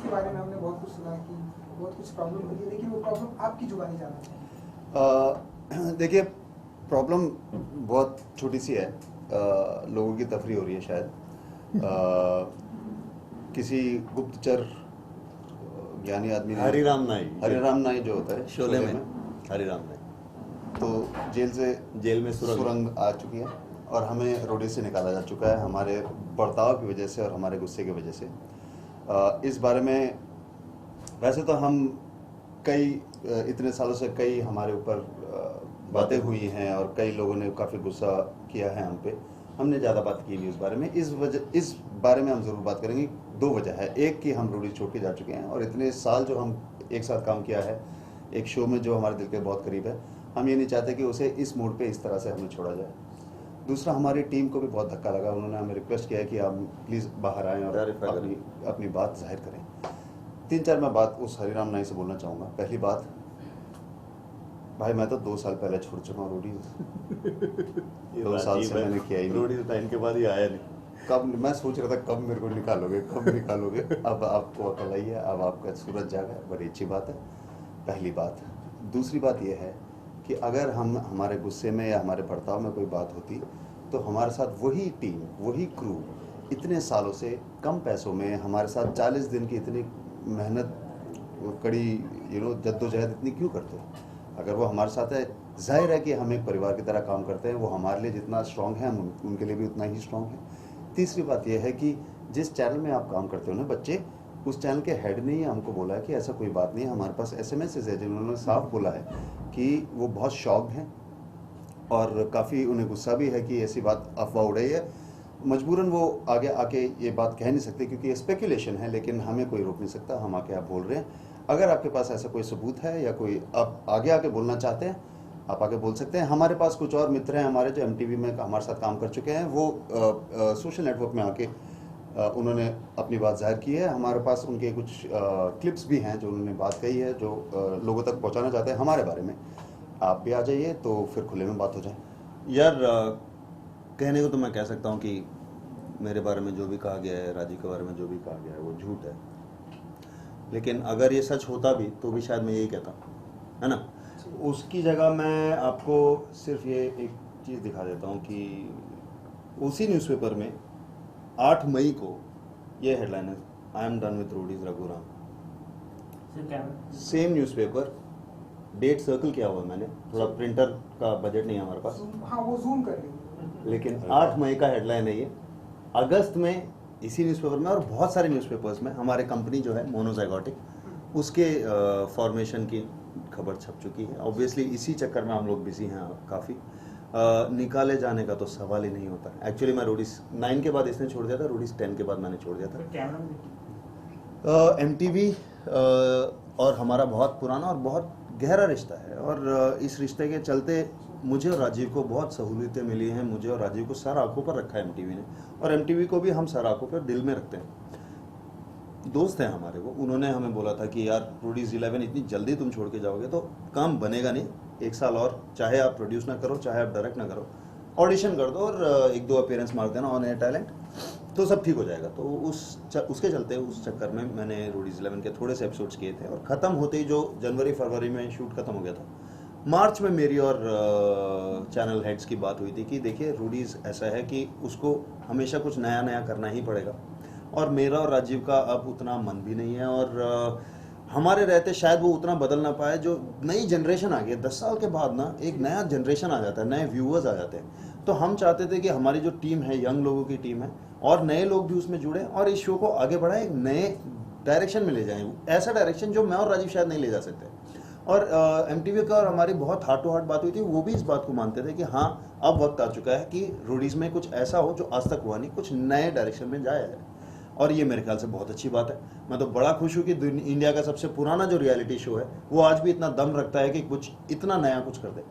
के बारे में हमने बहुत कुछ सुना कि बहुत कुछ प्रॉब्लम हुई है, लेकिन वो प्रॉब्लम आपकी जुबानी जानना चाहते हैं। देखिए, प्रॉब्लम बहुत छोटी सी है। लोगों की तफरी हो रही है शायद। किसी गुप्तचर ज्ञानी आदमी ने, हरिराम नाई जो होता है शोले में हरिराम नाई, तो जेल में सुरंग सुरंग आ चुकी है और हमें रोडी से निकाला जा चुका है हमारे बर्ताव की वजह से और हमारे गुस्से की वजह से। इस बारे में वैसे तो हम इतने सालों से कई हमारे ऊपर बातें हुई हैं और कई लोगों ने काफ़ी गुस्सा किया है हम पे। हमने ज़्यादा बात की नहीं उस बारे में। इस बारे में हम ज़रूर बात करेंगे। दो वजह है। एक कि हम रोडी छोड़ के जा चुके हैं और इतने साल जो हम एक साथ काम किया है एक शो में जो हमारे दिल के बहुत करीब है, हम ये नहीं चाहते कि उसे इस मोड पे इस तरह से हमें छोड़ा जाए। दूसरा, हमारी टीम को भी बहुत धक्का लगा। उन्होंने हमें रिक्वेस्ट किया है कि आप प्लीज़ बाहर आएँ और अपनी बात जाहिर करें। 3-4 मैं बात उस हरिराम नाई से बोलना चाहूँगा। पहली बात, भाई मैं तो 2 साल पहले छोड़ चुका हूँ रोडी। 2 साल से मैंने किया ही नहीं। रोडी टाइम के बाद ही आया नहीं। कब मैं सोच रहा था कब मेरे को निकालोगे, कब निकालोगे। अब आपको अकल आई है, अब आपका सूरज जागा है, बड़ी अच्छी बात है। पहली बात। दूसरी बात यह है कि अगर हमारे गुस्से में या हमारे बर्ताव में कोई बात होती तो हमारे साथ वही टीम, वही क्रू इतने सालों से कम पैसों में हमारे साथ 40 दिन की इतनी मेहनत, कड़ी जद्दोजहद इतनी क्यों करते? अगर वो हमारे साथ है, जाहिर है कि हम एक परिवार की तरह काम करते हैं। वो हमारे लिए जितना स्ट्रॉन्ग है हम उनके लिए भी उतना ही स्ट्रॉन्ग है। तीसरी बात यह है कि जिस चैनल में आप काम करते हो ना बच्चे, उस चैनल के हेड ने ही हमको बोला है कि ऐसा कोई बात नहीं है। हमारे पास एसएमएस है जिन्होंने साफ बोला है कि वो बहुत शॉक्ड हैं और काफ़ी उन्हें गुस्सा भी है कि ऐसी बात अफवाह उड़ रही है। मजबूरन वो आगे आके ये बात कह नहीं सकते क्योंकि ये स्पेकुलेशन है, लेकिन हमें कोई रोक नहीं सकता। हम आके आप बोल रहे हैं। अगर आपके पास ऐसा कोई सबूत है या कोई आप आगे आके बोलना चाहते हैं, आप आगे बोल सकते हैं। हमारे पास कुछ और मित्र हैं हमारे जो एमटीवी में हमारे साथ काम कर चुके हैं। वो सोशल नेटवर्क में आके उन्होंने अपनी बात जाहिर की है। हमारे पास उनके कुछ क्लिप्स भी हैं जो उन्होंने बात कही है, जो लोगों तक पहुंचाना चाहते हैं हमारे बारे में। आप भी आ जाइए तो फिर खुले में बात हो जाए। यार, कहने को तो मैं कह सकता हूँ कि मेरे बारे में जो भी कहा गया है, राजीव के बारे में जो भी कहा गया है, वो झूठ है। लेकिन अगर ये सच होता भी तो भी शायद मैं यही कहता, है ना। उसकी जगह मैं आपको सिर्फ ये एक चीज़ दिखा देता हूँ कि उसी न्यूज़पेपर में 8 मई को ये हेडलाइन है, I am done with Roadies Raghuram. Same newspaper, date circle किया हुआ मैंने, थोड़ा प्रिंटर का बजट नहीं है हमारे पास। हाँ, वो जूम कर लीजिए। लेकिन 8 मई का हेडलाइन है ये। अगस्त में इसी न्यूज़पेपर में और बहुत सारे न्यूज़पेपर्स में हमारे कंपनी जो है मोनोजाइगोटिक, उसके फॉर्मेशन की खबर छप चुकी है। ऑब्वियसली इसी चक्कर में हम लोग बिजी हैं काफ़ी। निकाले जाने का तो सवाल ही नहीं होता। एक्चुअली मैं रोडीज 9 के बाद इसने छोड़ दिया था, रोडीज 10 के बाद मैंने छोड़ दिया था। एमटीवी और हमारा बहुत पुराना और बहुत गहरा रिश्ता है और इस रिश्ते के चलते मुझे और राजीव को बहुत सहूलियतें मिली हैं। मुझे और राजीव को सर आंखों पर रखा है एमटीवी ने, और एमटीवी को भी हम सर आंखों पर दिल में रखते हैं। दोस्त हैं हमारे वो, उन्होंने हमें बोला था कि यार रोडीज 11 इतनी जल्दी तुम छोड़ के जाओगे तो काम बनेगा नहीं, 1 साल और, चाहे आप प्रोड्यूस ना करो, चाहे आप डायरेक्ट ना करो, ऑडिशन कर दो और 1-2 अपीयरेंस मार देना ऑन एयर टैलेंट, तो सब ठीक हो जाएगा। तो उसके चलते उस चक्कर में मैंने रोडीज 11 के थोड़े से एपिसोड्स किए थे और ख़त्म होते ही जो जनवरी-फरवरी में शूट खत्म हो गया था, मार्च में मेरी और चैनल हेड्स की बात हुई थी कि देखिए रोडीज ऐसा है कि उसको हमेशा कुछ नया नया करना ही पड़ेगा, और मेरा और राजीव का अब उतना मन भी नहीं है और हमारे रहते शायद वो उतना बदल ना पाए। जो नई जनरेशन आ गई है 10 साल के बाद ना, एक नया जनरेशन आ जाता है, नए व्यूअर्स आ जाते हैं। तो हम चाहते थे कि हमारी जो टीम है, यंग लोगों की टीम है, और नए लोग भी उसमें जुड़े और इस शो को आगे बढ़ाएं, एक नए डायरेक्शन में ले जाएं, ऐसा डायरेक्शन जो मैं और राजीव शायद नहीं ले जा सकते। और एमटीवी का और हमारी बहुत हार्ट टू हार्ट बात हुई थी। वो भी इस बात को मानते थे कि हाँ, अब वक्त आ चुका है कि रोडीज में कुछ ऐसा हो जो आज तक हुआ नहीं, कुछ नए डायरेक्शन में जाया जाए, और ये मेरे ख्याल से बहुत अच्छी बात है। मैं तो बड़ा खुश हूँ कि इंडिया का सबसे पुराना जो रियलिटी शो है वो आज भी इतना दम रखता है कि कुछ इतना नया कुछ कर दे,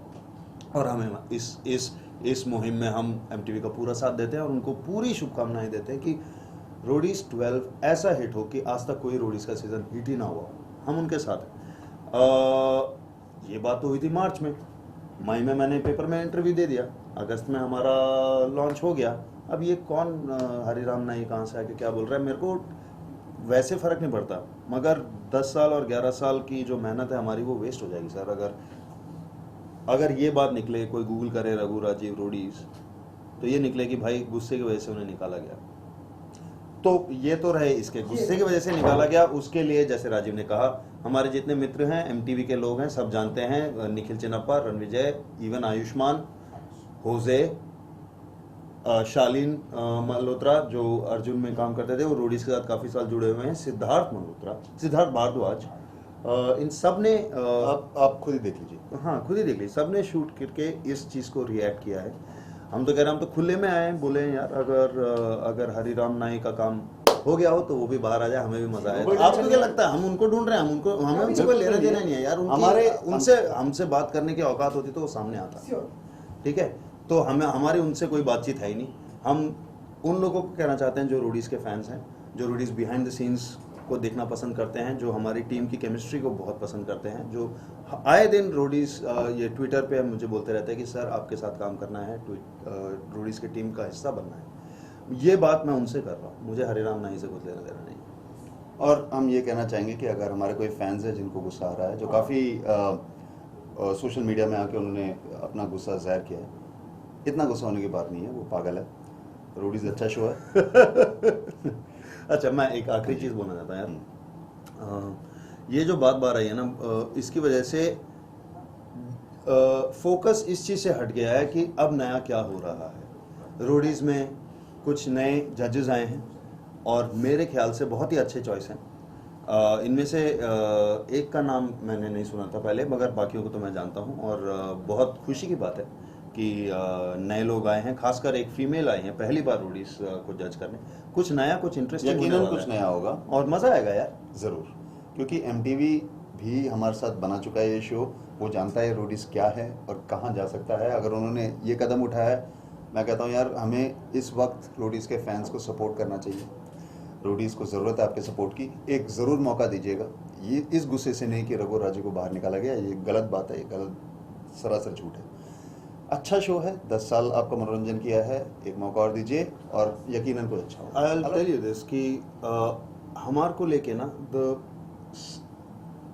और हमें इस मुहिम में हम एमटीवी का पूरा साथ देते हैं और उनको पूरी शुभकामनाएं देते हैं कि रोडीज 12 ऐसा हिट हो कि आज तक कोई रोडीज का सीजन हिट ही ना हुआ। हम उनके साथ हैं। ये बात तो हुई थी मार्च में। मई में मैंने पेपर में इंटरव्यू दे दिया, अगस्त में हमारा लॉन्च हो गया। अब ये कौन हरिराम नाई कहाँ से आके क्या बोल रहा है, मेरे को वैसे फर्क नहीं पड़ता, मगर 10 साल और 11 साल की जो मेहनत है हमारी वो वेस्ट हो जाएगी सर। अगर ये बात निकले, कोई गूगल करे रघु राजीव रोडीज, तो ये निकले कि भाई गुस्से की वजह से उन्हें निकाला गया। तो ये तो रहे, इसके गुस्से की वजह से निकाला गया, उसके लिए जैसे राजीव ने कहा, हमारे जितने मित्र हैं, एमटीवी के लोग हैं, सब जानते हैं, निखिल चिन्नप्पा, रणविजय, इवन आयुष्मान, होजे, शालीन मल्होत्रा जो अर्जुन में काम करते थे, वो रोडीज के साथ काफी साल जुड़े हुए हैं, सिद्धार्थ मल्होत्रा, सिद्धार्थ भारद्वाज, इन सब ने आप खुद ही देख लीजिए। हाँ, खुद ही देख लीजिए, सब ने शूट करके इस चीज को रिएक्ट किया है। हम तो कह रहे हैं, हम तो खुले में आए हैं, बोले हैं यार अगर हरिराम नाई का काम हो गया हो तो वो भी बाहर आ जाए, हमें भी मजा आए। तो आपको क्या लगता है हम उनको ढूंढ रहे हैं? हमें उनसे कोई लेना देना नहीं है यार। हमारे उनसे हमसे बात करने की औकात होती तो वो सामने आता, ठीक है? तो हमारी उनसे कोई बातचीत है ही नहीं। हम उन लोगों को कहना चाहते हैं जो रोडीज के फैंस हैं, जो रोडीज बिहाइंड द सीन्स को देखना पसंद करते हैं, जो हमारी टीम की केमिस्ट्री को बहुत पसंद करते हैं, जो आए दिन रोडीज ये ट्विटर पे मुझे बोलते रहते हैं कि सर आपके साथ काम करना है, रोडीज की टीम का हिस्सा बनना है। ये बात मैं उनसे कर रहा हूँ, मुझे हरिराम नाई से कुछ लेना देना नहीं। और हम ये कहना चाहेंगे कि अगर हमारे कोई फैंस है जिनको गुस्सा आ रहा है, जो काफ़ी सोशल मीडिया में आके उन्होंने अपना गुस्सा जाहिर किया है, इतना गुस्सा होने की बात नहीं है, वो पागल है। रोडीज अच्छा शो है। अच्छा, मैं एक आखिरी चीज़ बोलना चाहता हूँ यार। ये जो बार आई है ना, इसकी वजह से फोकस इस चीज़ से हट गया है कि अब नया क्या हो रहा है। रोडीज में कुछ नए जजेस आए हैं और मेरे ख्याल से बहुत ही अच्छे चॉइस हैं। इनमें से एक का नाम मैंने नहीं सुना था पहले, मगर बाकियों को तो मैं जानता हूँ। और बहुत खुशी की बात है कि नए लोग आए हैं, खासकर एक फीमेल आई हैं पहली बार रोडीज को जज करने। कुछ नया, कुछ इंटरेस्टिंग, यकीनन कुछ नया होगा और मज़ा आएगा यार ज़रूर, क्योंकि एमटीवी भी हमारे साथ बना चुका है ये शो। वो जानता है रोडीज क्या है और कहाँ जा सकता है। अगर उन्होंने ये कदम उठाया है, मैं कहता हूँ यार हमें इस वक्त रोडीज के फैंस को सपोर्ट करना चाहिए। रोडीज को ज़रूरत है आपके सपोर्ट की, एक ज़रूर मौका दीजिएगा। ये इस गुस्से से नहीं कि रघु राजू को बाहर निकाला गया, ये गलत बात है, ये गलत सरासर झूठ है। अच्छा शो है, 10 साल आपका मनोरंजन किया है, एक मौका और दीजिए और यकीनन कुछ अच्छा होगा। I will tell you this कि हमार को लेके ना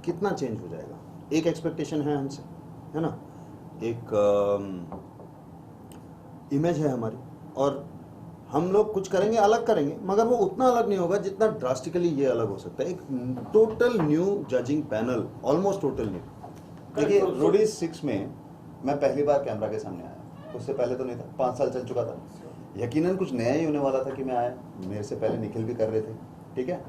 कितना चेंज हो जाएगा। एक एक्सपेक्टेशन है हमसे, है ना, एक इमेज है हमारी, और हम लोग कुछ करेंगे, अलग करेंगे, मगर वो उतना अलग नहीं होगा जितना ड्रास्टिकली ये अलग हो सकता है। एक total new judging panel, almost total new. देखिए, रोडीज 6 में मैं पहली बार कैमरा के सामने आया, उससे पहले तो नहीं था, 5 साल चल चुका था। यकीनन कुछ नया ही होने वाला था कि मैं आया। मेरे से पहले निखिल भी कर रहे थे, ठीक है,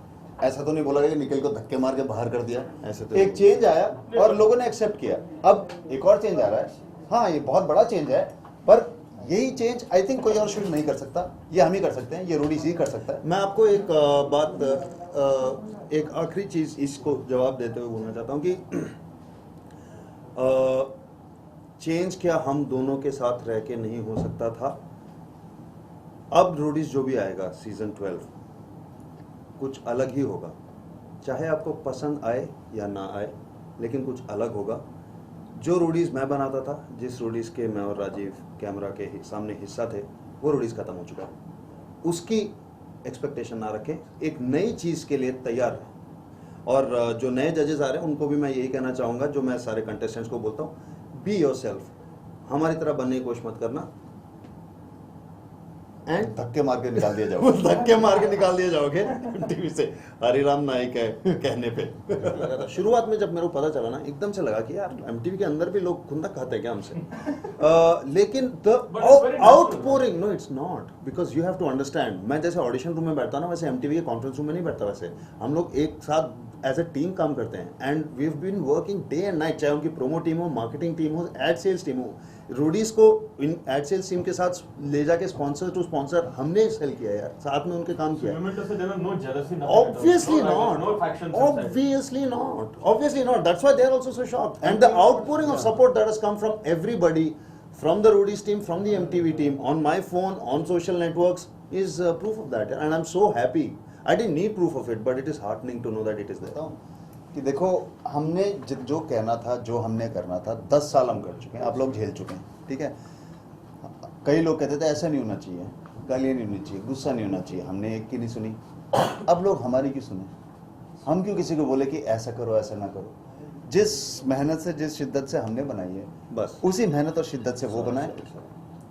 ऐसा तो नहीं बोला गया कि निखिल को धक्के मार के बाहर कर दिया। ऐसे तो एक चेंज आया और लोगों ने एक्सेप्ट किया। अब एक और चेंज आ रहा है। हाँ, ये बहुत बड़ा चेंज है, पर यही चेंज आई थिंक कोई और शो नहीं कर सकता, ये हम ही कर सकते हैं, ये रोडीज ही कर सकता है। मैं आपको एक एक आखिरी चीज इसको जवाब देते हुए बोलना चाहता हूँ कि चेंज क्या हम दोनों के साथ रह के नहीं हो सकता था? अब रोडीज जो भी आएगा सीजन 12 कुछ अलग ही होगा, चाहे आपको पसंद आए या ना आए, लेकिन कुछ अलग होगा। जो रोडीज मैं बनाता था, जिस रोडीज के मैं और राजीव कैमरा के सामने हिस्सा थे, वो रोडीज खत्म हो चुका है। उसकी एक्सपेक्टेशन ना रखें, एक नई चीज के लिए तैयार है। और जो नए जजेस आ रहे हैं उनको भी मैं यही कहना चाहूंगा, जो मैं सारे कंटेस्टेंट्स को बोलता हूँ, बी योरसेल्फ, हमारी तरह बनने की कोशिश मत करना, एंड धक्के मार के निकाल दिया जाओगे। धक्के मार के निकाल दिए जाओगे टीवी से, हरिराम नाई के कहने पे। शुरुआत में जब मेरे को पता चला ना, एकदम से लगा कि यार एमटीवी के अंदर भी लोग खुंदक खाते हैं क्या हमसे। लेकिन the outpouring, no it's not, because you have to understand. मैं जैसे ऑडिशन रूम में बैठता ना, वैसे एमटीवी के कॉन्फ्रेंस रूम में नहीं बैठता। वैसे हम लोग एक साथ एज ए टीम काम करते हैं, and we have been working day and night, चाहे उनकी प्रोमो टीम हो, मार्केटिंग टीम हो, एड सेल्स टीम हो। रोडीज को इन एड सेल्स टीम के साथ ले जाके स्पॉन्सर टू स्पॉन्सर हमने सेल किया यार, साथ में उनके काम किया। Obviously not. Obviously not. Obviously not. That's why they are also so shocked. And the outpouring of support that has come from everybody, from the Roadies team, from the MTV team, on my phone, on social networks, is proof of that. And I'm so happy. I didn't need proof of it, but it is heartening to know that it is there. कि देखो, हमने जो कहना था, जो हमने करना था, 10 साल हम कर चुके हैं, आप लोग झेल चुके हैं, ठीक है। कई लोग कहते थे ऐसा नहीं होना चाहिए, गालियाँ नहीं होनी चाहिए, गुस्सा नहीं होना चाहिए, हमने एक की नहीं सुनी, अब लोग हमारी क्यों सुने? हम क्यों किसी को बोले कि ऐसा करो ऐसा ना करो? जिस मेहनत से जिस शिद्दत से हमने बनाई है बस उसी मेहनत और शिद्दत से वो बनाए।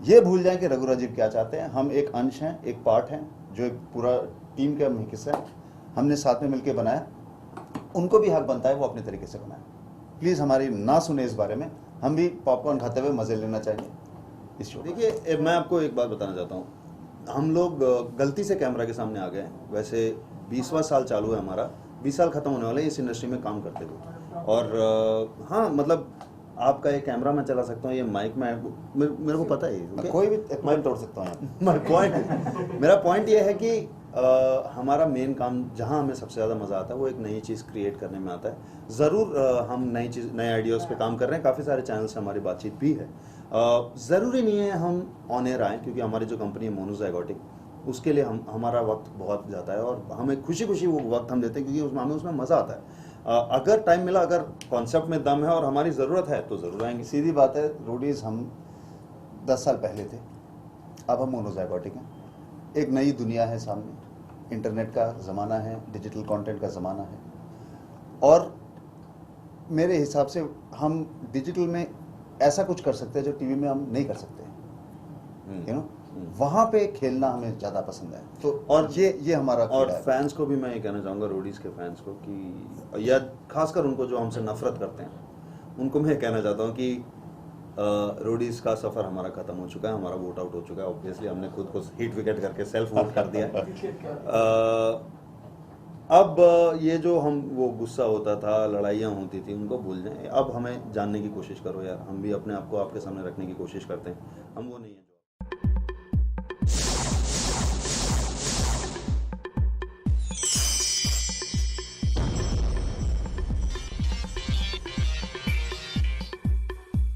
ये भूल जाएं कि रघु राजीव क्या चाहते हैं। हम एक अंश हैं, एक पार्ट हैं, जो एक पूरा टीम का हिस्सा है। हमने साथ में मिलकर बनाया, उनको भी हक बनता है वो अपने तरीके से बनाए। प्लीज़ हमारी ना सुने इस बारे में, हम भी पॉपकॉर्न खाते हुए मज़े लेना चाहिए इस शो। देखिए, मैं आपको एक बात बताना चाहता हूँ, हम लोग गलती से कैमरा के सामने आ गए हैं। वैसे 20वां साल चालू है हमारा, 20 साल खत्म होने वाले इस इंडस्ट्री में काम करते हुए। और हाँ, मतलब आपका ये कैमरा मैं चला सकता हूँ, ये माइक में मेरे को पता है, कोई भी मैं तोड़ सकता हूँ। मेरा पॉइंट ये है कि हमारा मेन काम जहाँ हमें सबसे ज़्यादा मज़ा आता है वो एक नई चीज़ क्रिएट करने में आता है। ज़रूर हम नए आइडियाज़ पे काम कर रहे हैं, काफ़ी सारे चैनल से हमारी बातचीत भी है। ज़रूरी नहीं है हम ऑन एयर आएँ, क्योंकि हमारी जो कंपनी है मोनोजाइगोटिक, उसके लिए हमारा वक्त बहुत जाता है और हमें खुशी खुशी वो वक्त हम देते हैं, क्योंकि हमें उसमें मज़ा आता है। अगर टाइम मिला, अगर कॉन्सेप्ट में दम है और हमारी ज़रूरत है तो ज़रूर आएंगे। सीधी बात है, रोडीज हम 10 साल पहले थे, अब हम मोनोजाइगोटिक हैं। एक नई दुनिया है सामने, इंटरनेट का ज़माना है, डिजिटल कंटेंट का ज़माना है, और मेरे हिसाब से हम डिजिटल में ऐसा कुछ कर सकते हैं जो टीवी में हम नहीं कर सकते, यू नो। वहाँ पे खेलना हमें ज़्यादा पसंद है। तो और ये हमारा और खेल है। फैंस को भी मैं ये कहना चाहूँगा, रोडीज़ के फैंस को, कि या खासकर उनको जो हमसे नफरत करते हैं, उनको मैं कहना चाहता हूँ कि रोडीज़ का सफ़र हमारा ख़त्म हो चुका है, हमारा वोट आउट हो चुका है। ऑब्वियसली हमने खुद को हिट विकेट करके सेल्फ वोट कर दिया है। अब ये जो हम वो गुस्सा होता था, लड़ाइयाँ होती थी, उनको भूल जाएं। अब हमें जानने की कोशिश करो यार, हम भी अपने आप को आपके सामने रखने की कोशिश करते हैं, हम वो नहीं हैं।